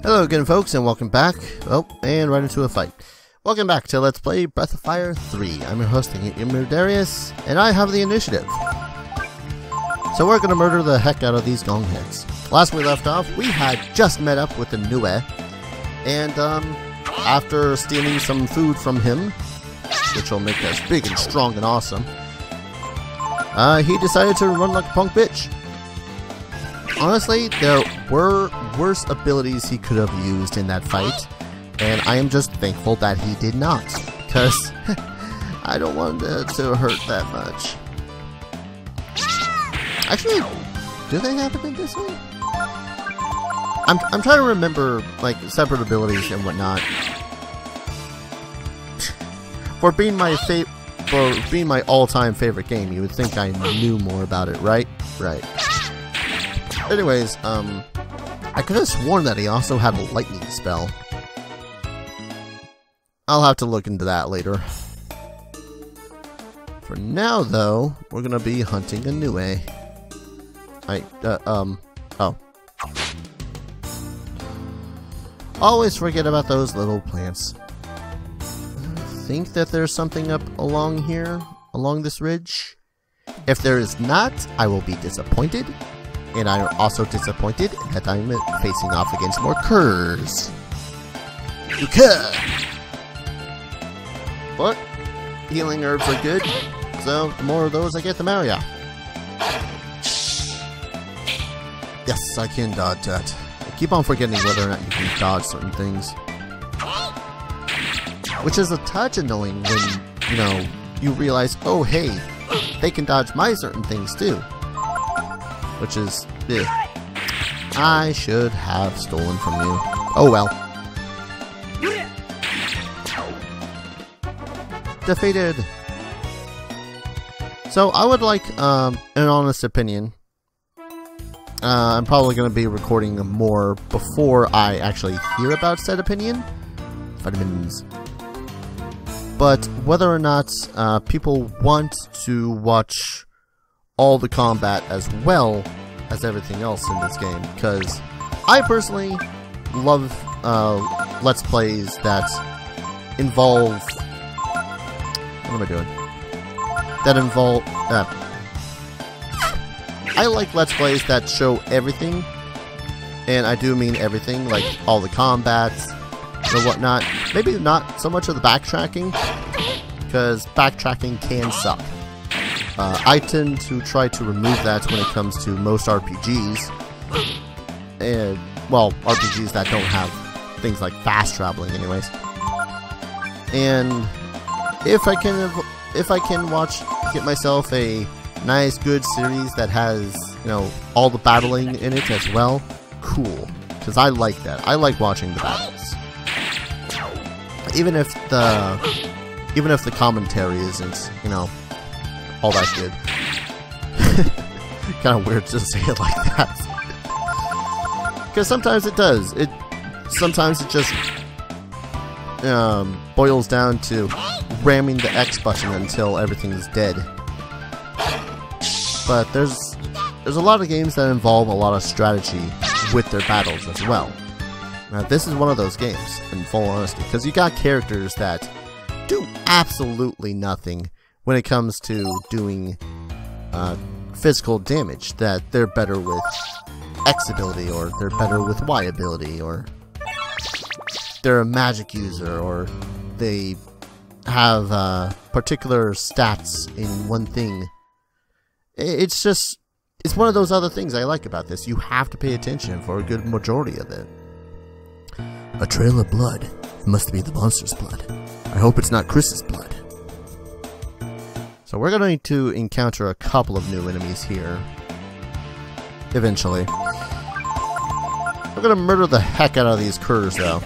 Hello again, folks, and welcome back. Oh, and right into a fight. Welcome back to Let's Play Breath of Fire 3. I'm your host, Darius, and I have the initiative. So we're gonna murder the heck out of these gong heads. Last we left off, we had just met up with the Nue, and after stealing some food from him, which will make us big and strong and awesome, he decided to run like a punk bitch. Honestly, there were worse abilities he could have used in that fight, and I am just thankful that he did not, because I don't want it to hurt that much. Actually, do they happen in this one? I'm trying to remember, like, separate abilities and whatnot. For being my all-time favorite game, you would think I knew more about it, right? Right. Anyways, I could have sworn that he also had a lightning spell. I'll have to look into that later. For now, though, we're gonna be hunting a Nue. Oh. Always forget about those little plants. I think that there's something up along here, along this ridge. If there is not, I will be disappointed. And I'm also disappointed that I'm facing off against more curs. But healing herbs are good, so the more of those I get, the merrier. Yes, I can dodge that. I keep on forgetting whether or not you can dodge certain things. Which is a touch annoying when, you know, you realize, oh hey, they can dodge my certain things too. Which is, I should have stolen from you. Oh well. Defeated. So I would like an honest opinion. I'm probably going to be recording more before I actually hear about said opinion. Vitamins. But whether or not people want to watch all the combat as well as everything else in this game, because I personally love Let's Plays that involve... What am I doing? That involve... I like Let's Plays that show everything, and I do mean everything, like all the combats or whatnot. Maybe not so much of the backtracking, because backtracking can suck. I tend to try to remove that when it comes to most RPGs, and well, RPGs that don't have things like fast traveling, anyways. And if I can get myself a nice, good series that has, you know, all the battling in it as well, cool, because I like that. I like watching the battles, even if the commentary isn't, you know, all that good. Kind of weird to say it like that. Because sometimes it does. Sometimes it just boils down to ramming the X button until everything is dead. But there's a lot of games that involve a lot of strategy with their battles as well. Now this is one of those games, in full honesty, because you got characters that do absolutely nothing when it comes to doing physical damage, that they're better with X ability, or they're better with Y ability, or they're a magic user, or they have particular stats in one thing. It's one of those other things I like about this. You have to pay attention for a good majority of it. A trail of blood. It must be the monster's blood. I hope it's not Chris's blood. So we're going to encounter a couple of new enemies here. Eventually. We're going to murder the heck out of these curs, though.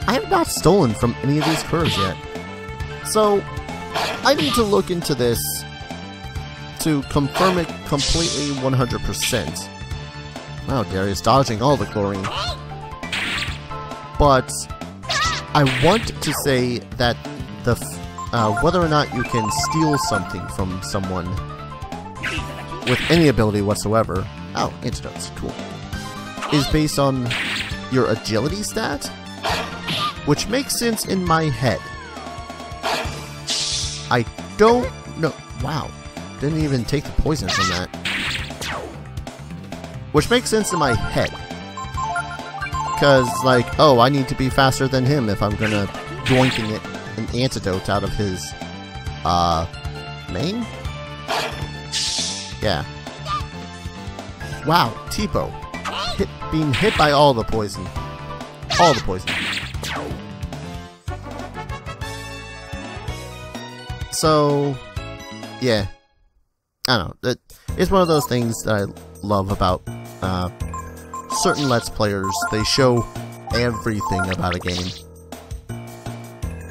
I have not stolen from any of these curs yet. So, I need to look into this to confirm it completely 100%. Wow, Darius dodging all the chlorine. But I want to say that the whether or not you can steal something from someone with any ability whatsoever. Oh, antidotes, cool. is based on your agility stat, which makes sense in my head. I don't know. Wow. Didn't even take the poison from that. Which makes sense in my head. Because, like, oh, I need to be faster than him if I'm gonna doinking it an antidote out of his, main? Yeah. Wow, Tipo. Being hit by all the poison. All the poison. So, yeah. I don't know. It's one of those things that I love about certain Let's Players. They show everything about a game.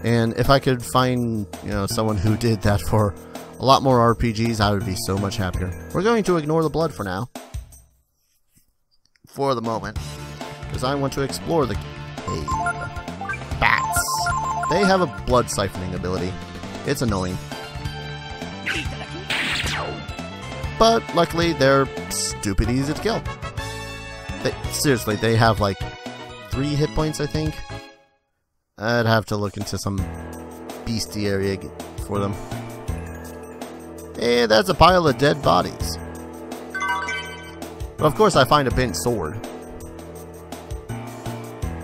And if I could find, you know, someone who did that for a lot more RPGs, I would be so much happier. We're going to ignore the blood for now. For the moment. Because I want to explore the cave. Bats. They have a blood siphoning ability. It's annoying. But luckily, they're stupid easy to kill. Seriously, they have like 3 hit points, I think. I'd have to look into some bestiary for them. And that's a pile of dead bodies. But of course, I find a bent sword.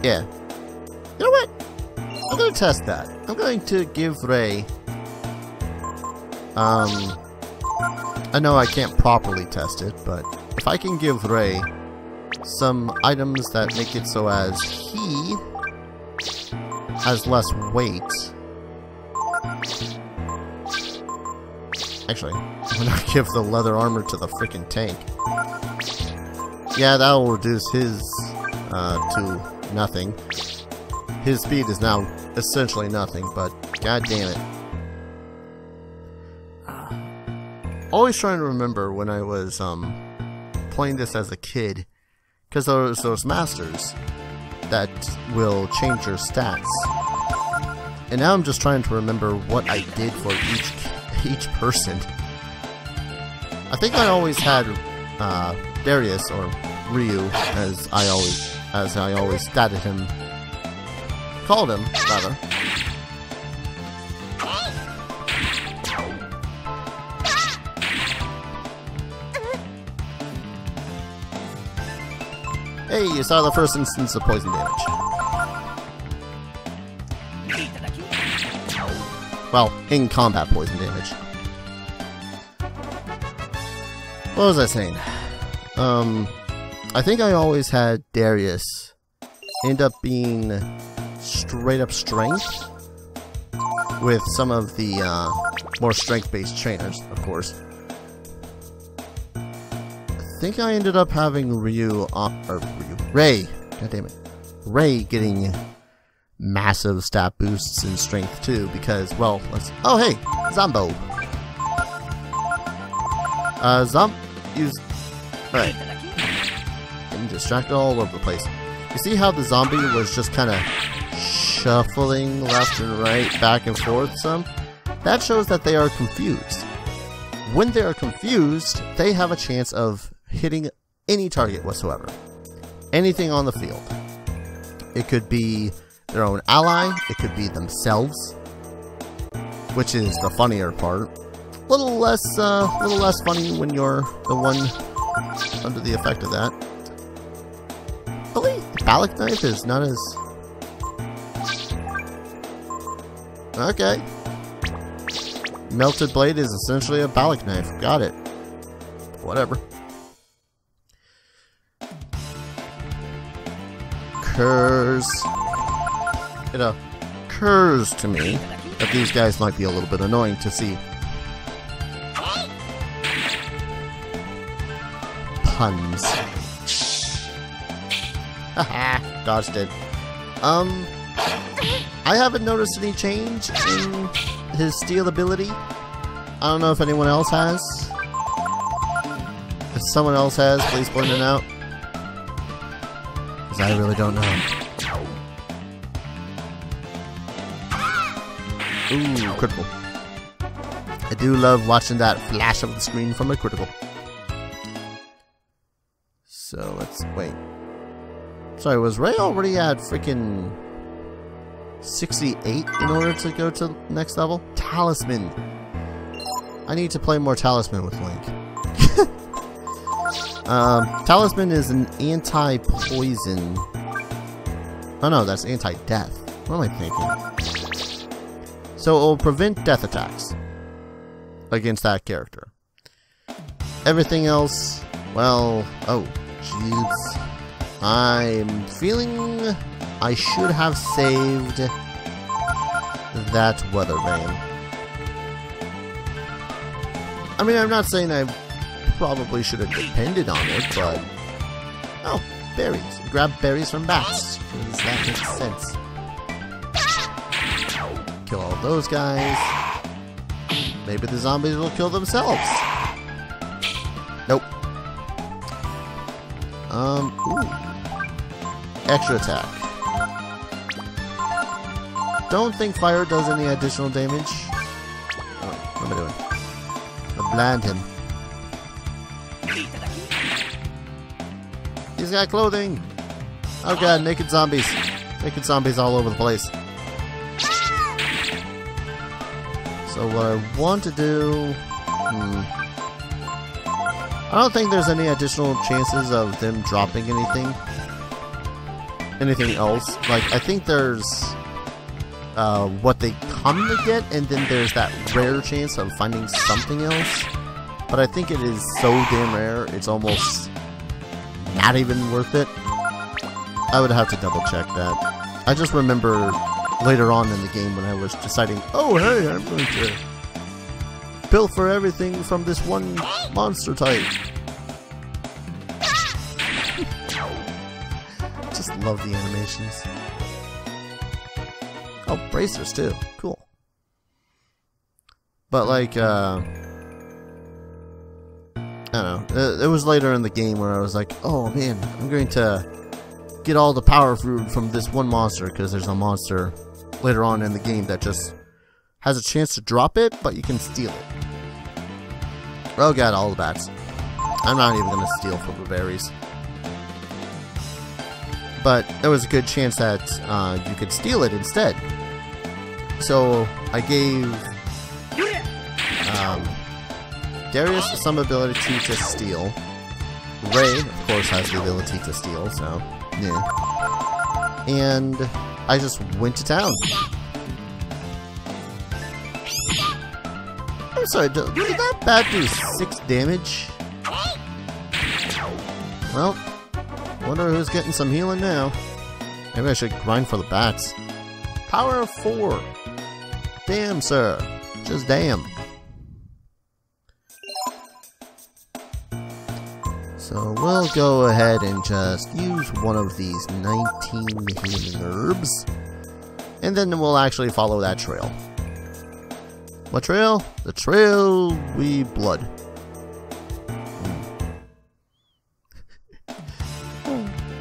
Yeah. You know what? I'm going to test that. I'm going to give Ray... I know I can't properly test it, but if I can give Ray some items that make it so as he has less weight. Actually, I'm gonna give the leather armor to the freaking tank. Yeah, that will reduce his to nothing. His speed is now essentially nothing, but god damn it. Always trying to remember when I was playing this as a kid, because there's those masters that will change your stats. And now I'm just trying to remember what I did for each person. I think I always had Darius or Ryu, as I always statted him, called him rather. Hey, you saw the first instance of poison damage. Well, in combat poison damage. What was I saying? I think I always had Darius end up being straight up strength with some of the more strength-based trainers, of course. I think I ended up having Ray, god damn it, Ray getting massive stat boosts in strength too, because, well, oh hey, Zombo. Alright. I'm distracted all over the place. You see how the zombie was just kind of shuffling left and right, back and forth some? That shows that they are confused. When they are confused, they have a chance of hitting any target whatsoever. Anything on the field. It could be their own ally, it could be themselves, which is the funnier part. A little less funny when you're the one under the effect of that. Really? The Balak knife is not as... Okay. Melted blade is essentially a Balak knife. Got it. Whatever. It occurs to me that these guys might be a little bit annoying to see. Puns. Haha, dodged it. I haven't noticed any change in his steel ability. I don't know if anyone else has. If someone else has, please point it out. I really don't know. Ooh, critical. I do love watching that flash of the screen from a critical. So let's wait. Sorry, was Ray already at freaking 68 in order to go to the next level? Talisman. I need to play more Talisman with Link. Talisman is an anti-poison. Oh no, that's anti-death. What am I thinking? So it will prevent death attacks against that character. Everything else, well, oh, jeez. I'm feeling I should have saved that weather vane. I mean, I'm not saying I probably should have depended on it, but... Oh, berries. Grab berries from bats, because that makes sense. Kill all those guys. Maybe the zombies will kill themselves. Nope. Ooh. Extra attack. Don't think fire does any additional damage. Oh, what am I doing? I blind him. He's got clothing! Oh god, naked zombies. Naked zombies all over the place. So what I want to do... I don't think there's any additional chances of them dropping anything. Anything else. Like, I think there's... what they come to get, and then there's that rare chance of finding something else. But I think it is so damn rare, it's almost not even worth it. I would have to double check that. I just remember later on in the game when I was deciding, oh hey, I'm going to pilfer everything from this one monster type. Just love the animations. Oh, bracers too. Cool. But like, I don't know. It was later in the game where I was like, oh man, I'm going to get all the power fruit from this one monster, because there's a monster later on in the game that just has a chance to drop it, but you can steal it. Oh god, all the bats. I'm not even going to steal from the berries. But there was a good chance that you could steal it instead. So I gave Darius some ability to steal. Ray, of course, has the ability to steal, so yeah. And I just went to town. I'm sorry, did that bat do 6 damage? Well, wonder who's getting some healing now. Maybe I should grind for the bats. Power of 4. Damn, sir. Just damn. So we'll go ahead and just use one of these 19 healing herbs. And then we'll actually follow that trail. What trail? The trail we blood.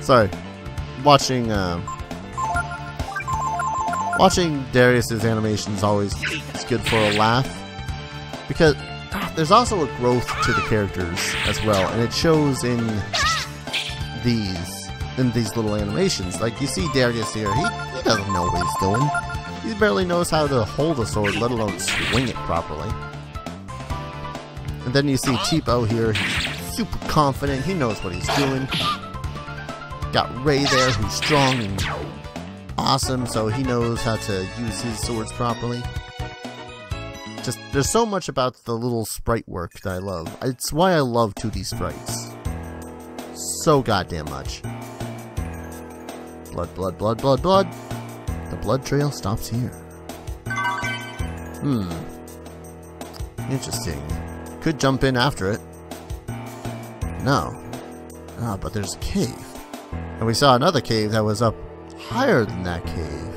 Sorry. Watching Darius's animations always is good for a laugh. Because there's also a growth to the characters as well, and it shows in these little animations. Like, you see Darius here, he doesn't know what he's doing. He barely knows how to hold a sword, let alone swing it properly. And then you see Tipo here, he's super confident, he knows what he's doing. Got Ray there, who's strong and awesome, so he knows how to use his swords properly. Just, there's so much about the little sprite work that I love. It's why I love 2D sprites. So goddamn much. Blood, blood, blood, blood, blood. The blood trail stops here. Interesting. Could jump in after it. No. Ah, but there's a cave. And we saw another cave that was up higher than that cave.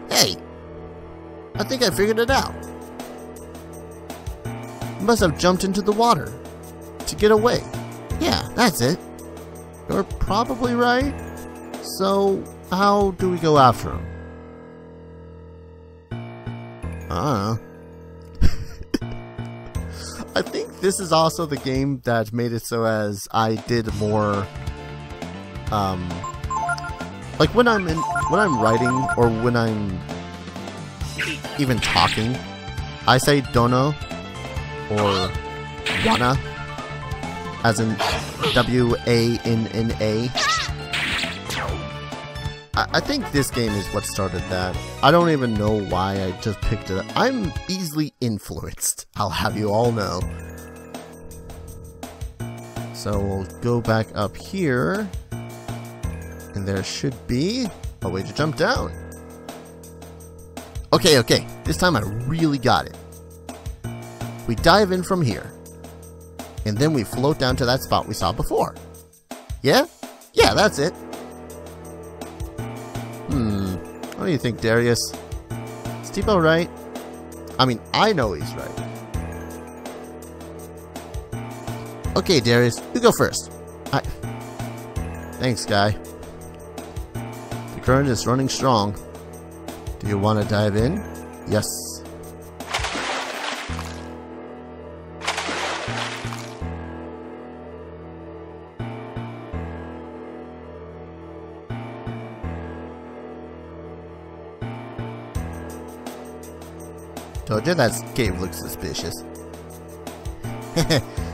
Hey! I think I figured it out. You must have jumped into the water to get away. Yeah, that's it. You're probably right. So, how do we go after him? I don't know. I think this is also the game that made it so as I did more, like when I'm writing or when I'm even talking, I say dono or wanna, as in W-A-N-N-A. I think this game is what started that. I don't even know why I just picked it up. I'm easily influenced, I'll have you all know. So we'll go back up here. And there should be a way to jump down. Okay, this time I really got it. We dive in from here. And then we float down to that spot we saw before. Yeah? Yeah, that's it. What do you think, Darius? Is Tipo right? I mean, I know he's right. Okay, Darius, you go first. Thanks, guy. The current is running strong. Do you want to dive in? Yes. Told you that cave looks suspicious.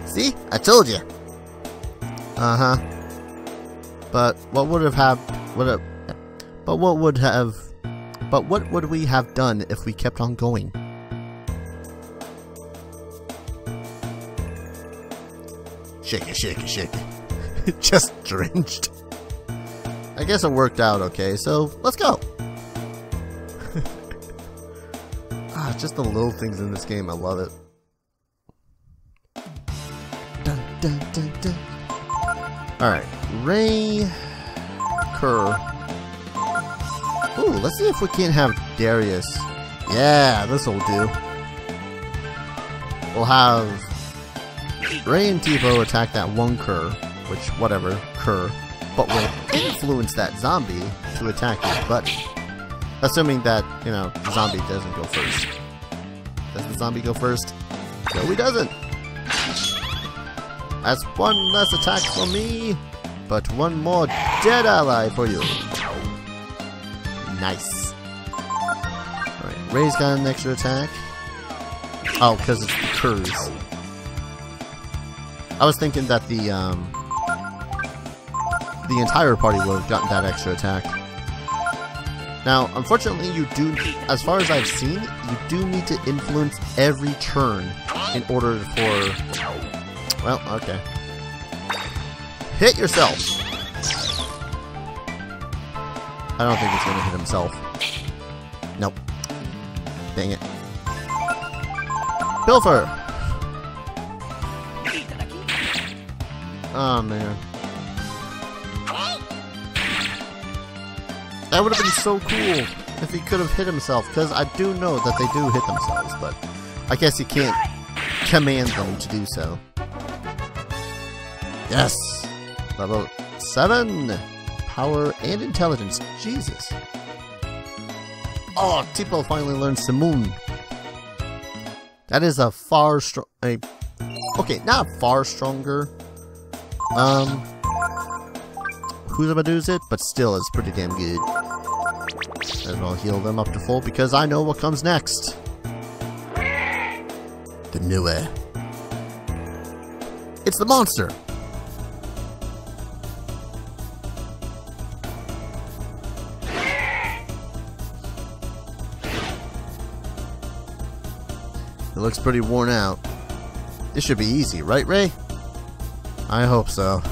See? I told you. Uh-huh. But what would we have done if we kept on going? Shake it, shake it, shake it. Just drenched. I guess it worked out okay, so let's go. Just the little things in this game, I love it. Dun, dun, dun, dun. Alright, Ray Kerr. Ooh, let's see if we can't have Darius. Yeah, this'll do. We'll have Ray and Tipo attack that one Kerr, which, whatever, Kerr, but we'll influence that zombie to attack his buddy. Assuming that, you know, the zombie doesn't go first. Does the zombie go first? No, he doesn't. That's one less attack for me, but one more dead ally for you. Nice. Alright, Ray's got an extra attack. Oh, because it's the Kerrs. I was thinking that the entire party would have gotten that extra attack. Now, unfortunately, you do, as far as I've seen, you do need to influence every turn in order for... Well, okay. Hit yourself! I don't think he's gonna hit himself. Nope. Dang it. Pilfer! Oh, man. That would have been so cool if he could have hit himself, because I do know that they do hit themselves, but I guess you can't command them to do so. Yes! Level 7! Power and intelligence. Jesus. Oh, Tipo finally learned Simoon. That is a far okay, not far stronger. Who's about to use it? But still, it's pretty damn good. And I'll heal them up to full because I know what comes next. The Nue. It's the monster! It looks pretty worn out. This should be easy, right, Ray? I hope so.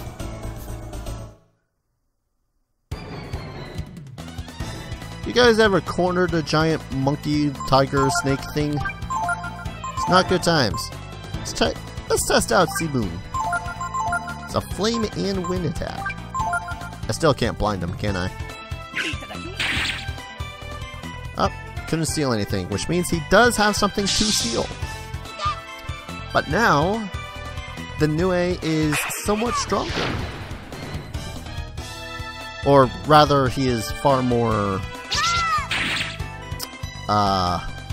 You guys ever cornered a giant monkey, tiger, snake thing? It's not good times. Let's test out Simoon. It's a flame and wind attack. I still can't blind him, can I? Oh, couldn't steal anything, which means he does have something to steal. But now, the Nue is somewhat stronger. Or rather, he is far more...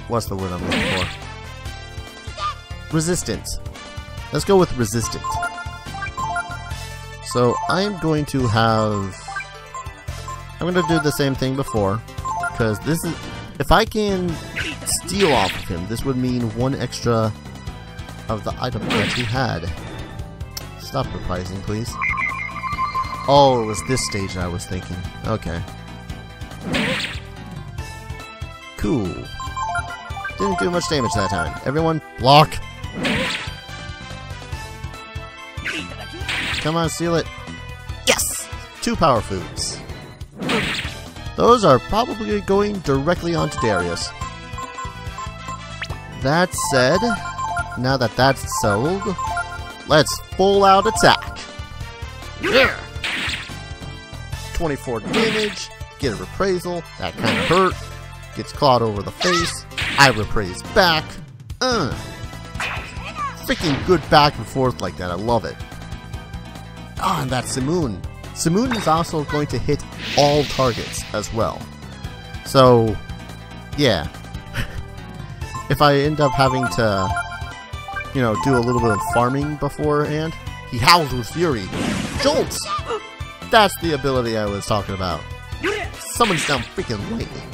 what's the word I'm looking for? Resistant Let's go with resistant. So I'm going to have... I'm going to do the same thing before. Because this is... If I can steal off of him, this would mean one extra of the item that he had. Stop reprising, please. Oh, it was this stage I was thinking. Okay. Cool. Didn't do much damage that time. Everyone, block! Come on, seal it. Yes! 2 power foods. Those are probably going directly onto Darius. That said, now that that's settled, let's full out attack. Yeah! 24 damage, get a reprisal, that kind of hurt, gets clawed over the face, I reprise back. Freaking good back and forth like that, I love it. Ah, and that's Simoon. Simoon is also going to hit all targets as well. So, yeah. If I end up having to, you know, do a little bit of farming beforehand, he howls with fury. Jolts! That's the ability I was talking about. Summons down freaking lightning.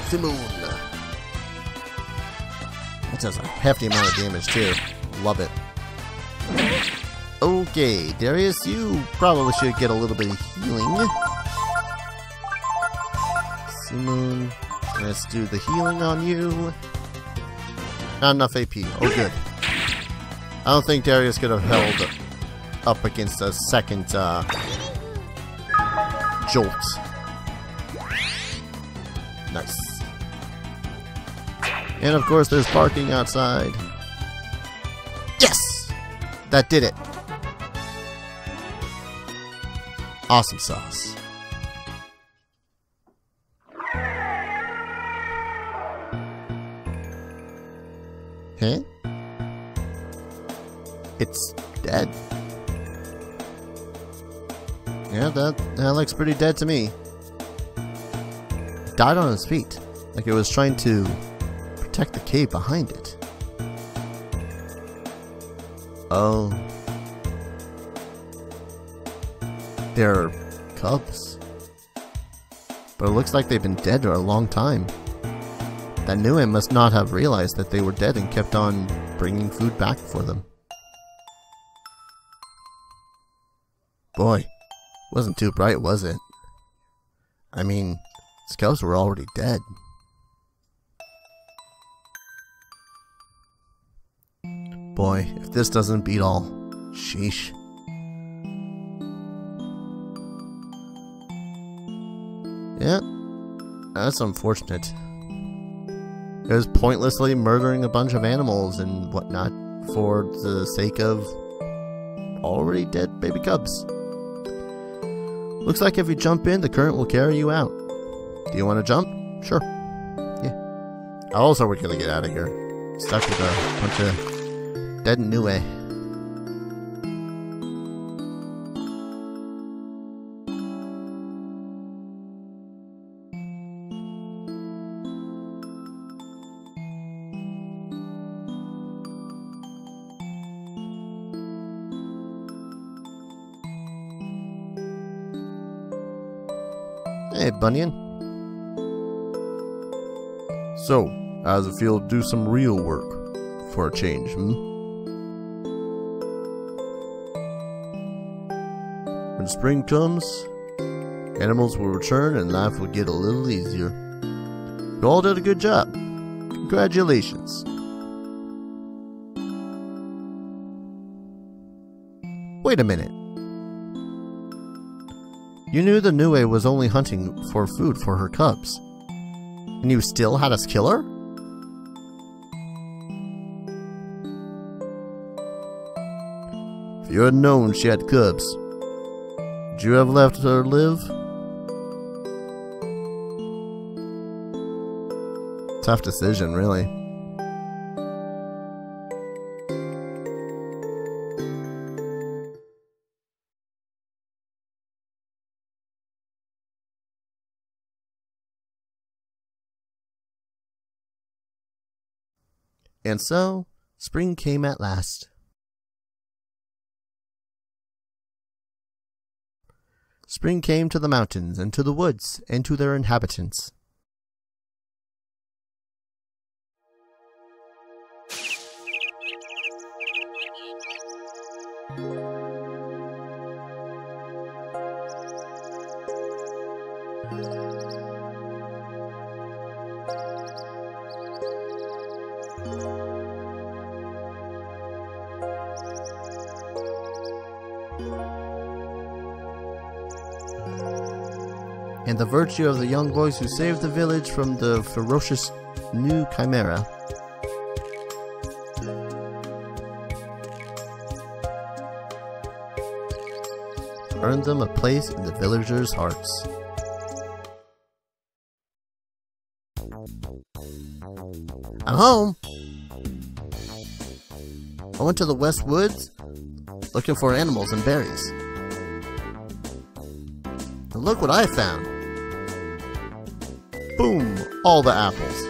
Simoon. That does a hefty amount of damage too. Love it. Okay, Darius, you probably should get a little bit of healing. Simoon, let's do the healing on you. Not enough AP. Oh, good. I don't think Darius could have held up against a second jolt. Nice. And of course, there's parking outside. Yes! That did it. Awesome sauce. Huh? It's dead. Yeah, that looks pretty dead to me. It died on its feet, like it was trying to protect the cave behind it. Oh. They're cubs. But it looks like they've been dead for a long time. That new one must not have realized that they were dead and kept on bringing food back for them. Boy, wasn't too bright, was it? I mean, these cubs were already dead. Boy, if this doesn't beat all, sheesh. Yeah, that's unfortunate. It was pointlessly murdering a bunch of animals and whatnot for the sake of already dead baby cubs. Looks like if you jump in, the current will carry you out. Do you want to jump? Sure. Yeah. Also, we're gonna get out of here. Stuck with a bunch of dead and new. Hey, Bunyan. So, how's it feel to do some real work for a change, When spring comes, animals will return and life will get a little easier. You all did a good job. Congratulations. Wait a minute. You knew the Nue was only hunting for food for her cubs. And you still had us kill her? If you had known she had cubs, would you have left her live? Tough decision, really. And so, spring came at last. Spring came to the mountains, and to the woods, and to their inhabitants. And the virtue of the young boys who saved the village from the ferocious new chimera earned them a place in the villagers' hearts. I'm home! I went to the West Woods looking for animals and berries. And look what I found! Boom! All the apples.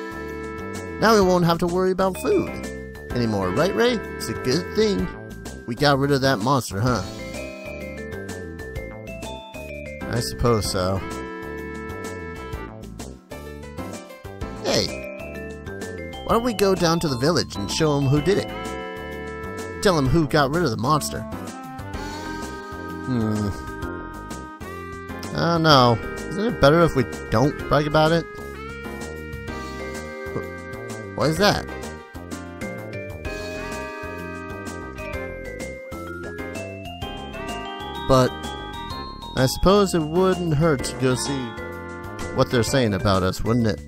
Now we won't have to worry about food anymore, right, Ray? It's a good thing we got rid of that monster, huh? I suppose so. Hey! Why don't we go down to the village and show them who did it? Tell them who got rid of the monster. I don't know. Isn't it better if we don't brag about it? Why is that? But I suppose it wouldn't hurt to go see what they're saying about us, wouldn't it?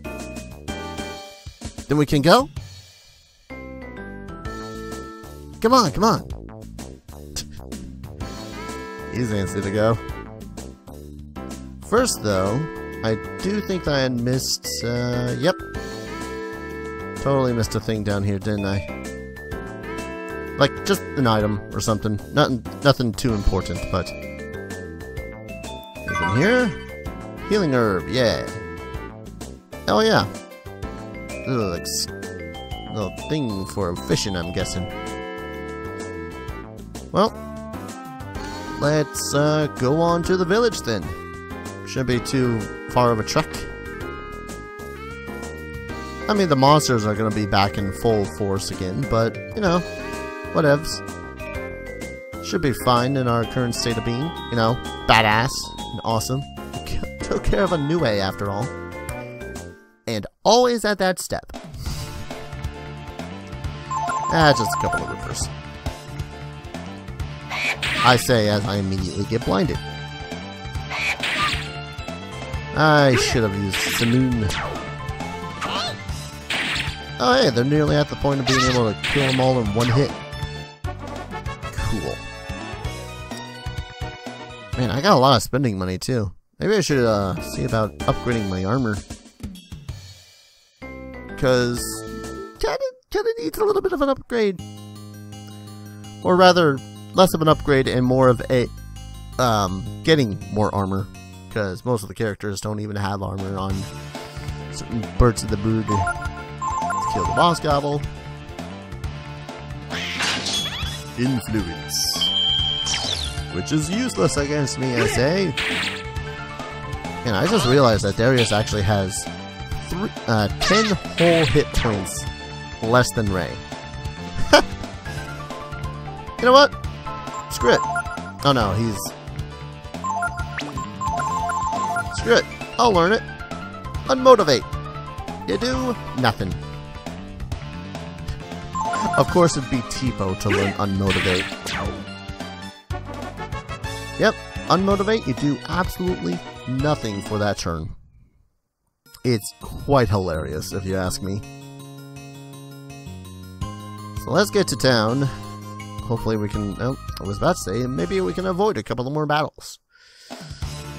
Then we can go? Come on, come on. He's antsy to go. First, though, I do think that I had missed, yep. Totally missed a thing down here, didn't I? Like, just an item or something. Nothing too important, but... Anything here? Healing herb, yeah. Oh, yeah. Little, like, little thing for fishing, I'm guessing. Well, let's go on to the village then. Shouldn't be too far of a trek. I mean, the monsters are going to be back in full force again, but, you know, whatevs. Should be fine in our current state of being. You know, badass and awesome. Took care of a new way after all. And always at that step. Just a couple of rivers. I say as I immediately get blinded. I should have used Simoon. Oh hey, they're nearly at the point of being able to kill them all in one hit. Cool. Man, I got a lot of spending money too. Maybe I should see about upgrading my armor. Because kinda needs a little bit of an upgrade. Or rather, less of an upgrade and more of a getting more armor. Because most of the characters don't even have armor on certain birds of the brood. Let's kill the boss gobble. Influence. Which is useless against me, I say. And I just realized that Darius actually has 10 whole hit points less than Ray. You know what? Screw it. Oh no, he's... Screw it. I'll learn it. Unmotivate. You do nothing. Of course it'd be Tipo to learn Unmotivate. Yep, Unmotivate, you do absolutely nothing for that turn. It's quite hilarious, if you ask me. So let's get to town. Hopefully we can... Oh, I was about to say, maybe we can avoid a couple of more battles.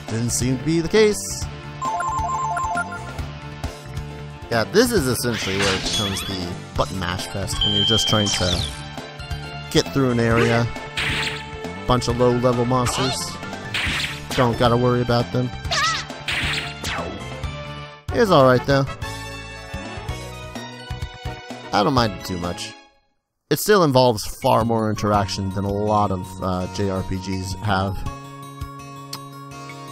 Didn't seem to be the case. Yeah, this is essentially where it becomes the button mash fest, when you're just trying to get through an area. Bunch of low-level monsters. Don't gotta worry about them. It's alright though. I don't mind it too much. It still involves far more interaction than a lot of JRPGs have.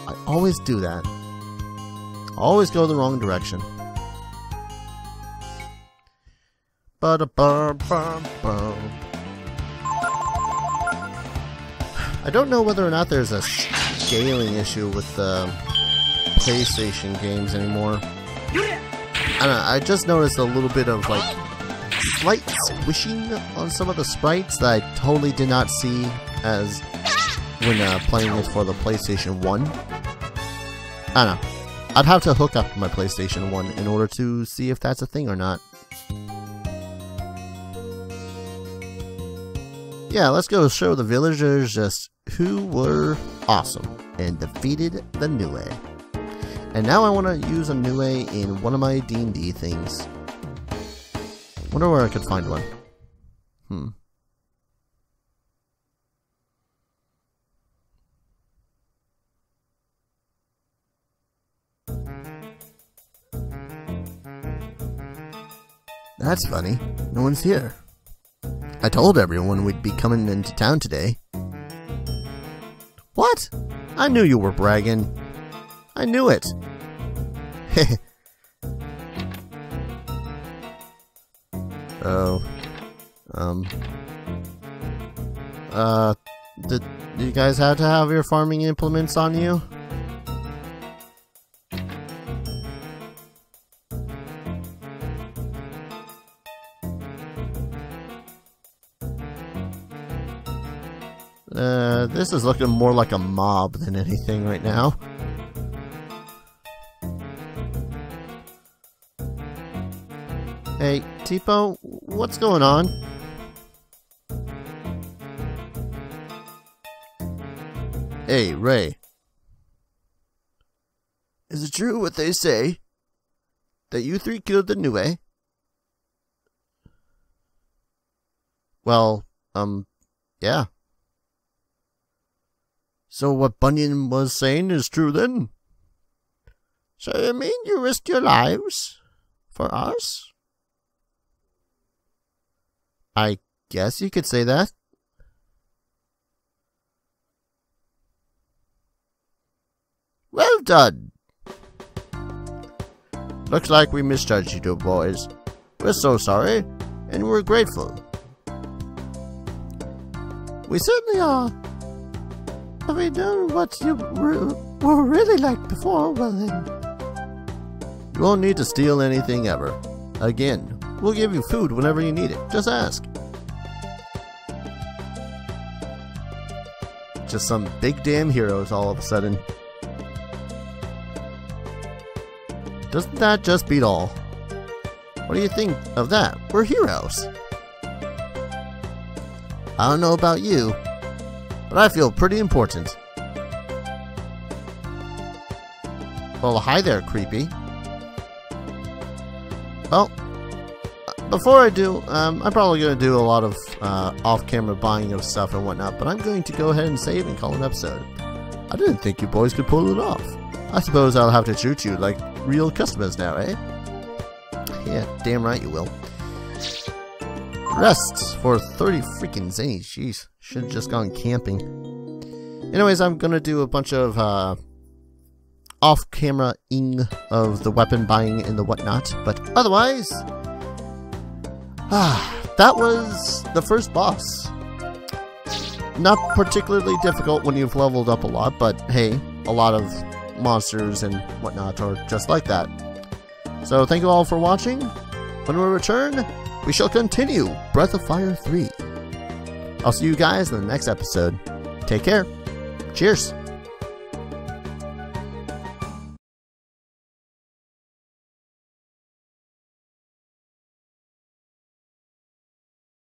I always do that. Always go the wrong direction. I don't know whether or not there's a scaling issue with the PlayStation games anymore. I don't know, I just noticed a little bit of like slight squishing on some of the sprites that I totally did not see as when playing it for the PlayStation 1. I don't know. I'd have to hook up my PlayStation 1 in order to see if that's a thing or not. Yeah, let's go show the villagers just who were awesome and defeated the Nue. And now I want to use a Nue in one of my D&D things. Wonder where I could find one. That's funny. No one's here. I told everyone we'd be coming into town today. What? I knew you were bragging. I knew it. Oh. Did you guys have to have your farming implements on you? This is looking more like a mob than anything right now. Hey, Tipo, what's going on? Hey, Ray. Is it true what they say? That you three killed the Nue? Well, yeah. So what Bunyan was saying is true then? So you mean you risked your lives? For us? I guess you could say that. Well done. Looks like we misjudged you two boys. We're so sorry, and we're grateful. We certainly are. Have we done what you were really like before, well then... You won't need to steal anything ever. Again, we'll give you food whenever you need it. Just ask. Just some big damn heroes all of a sudden. Doesn't that just beat all? What do you think of that? We're heroes. I don't know about you, but I feel pretty important. Well, hi there, creepy. Well, before I do, I'm probably going to do a lot of off-camera buying of stuff and whatnot, but I'm going to go ahead and save and call an episode. I didn't think you boys could pull it off. I suppose I'll have to treat you like real customers now, eh? Yeah, damn right you will. Rest for 30 freaking zennies. Jeez, should have just gone camping. Anyways, I'm gonna do a bunch of off-camera-ing of the weapon buying and the whatnot, but otherwise, that was the first boss. Not particularly difficult when you've leveled up a lot, but hey, a lot of monsters and whatnot are just like that. So thank you all for watching. When we return, we shall continue Breath of Fire 3. I'll see you guys in the next episode. Take care. Cheers.